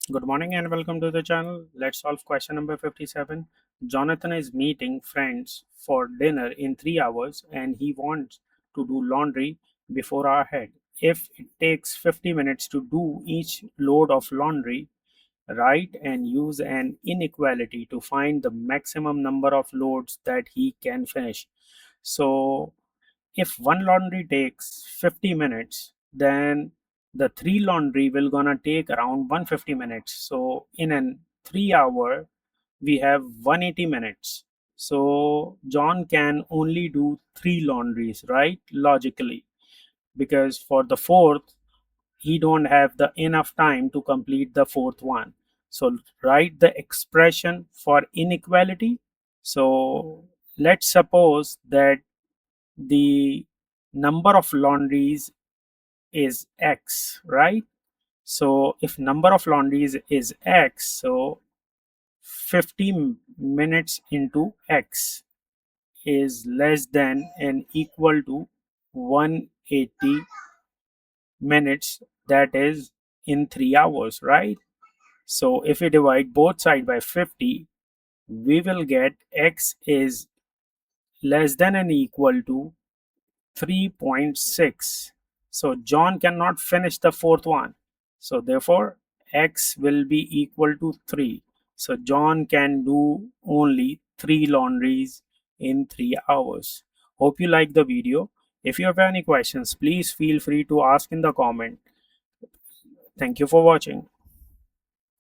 Good morning and welcome to the channel. Let's solve question number 57. Jonathan is meeting friends for dinner in 3 hours and he wants to do laundry before our head. If it takes 50 minutes to do each load of laundry, write and use an inequality to find the maximum number of loads that he can finish. So if one laundry takes 50 minutes, then the three laundry will gonna take around 150 minutes. So in an 3 hour we have 180 minutes. So John can only do three laundries, right? Logically, because for the fourth he don't have the enough time to complete the fourth one. So write the expression for inequality. So let's suppose that the number of laundries is x, right? So if number of laundries is x, so 50 minutes into x is less than and equal to 180 minutes, that is in 3 hours, right? So if we divide both sides by 50, we will get x is less than and equal to 3.6. So John cannot finish the fourth one. So therefore, x will be equal to 3. So John can do only 3 laundries in 3 hours. Hope you like the video. If you have any questions, please feel free to ask in the comment. Thank you for watching.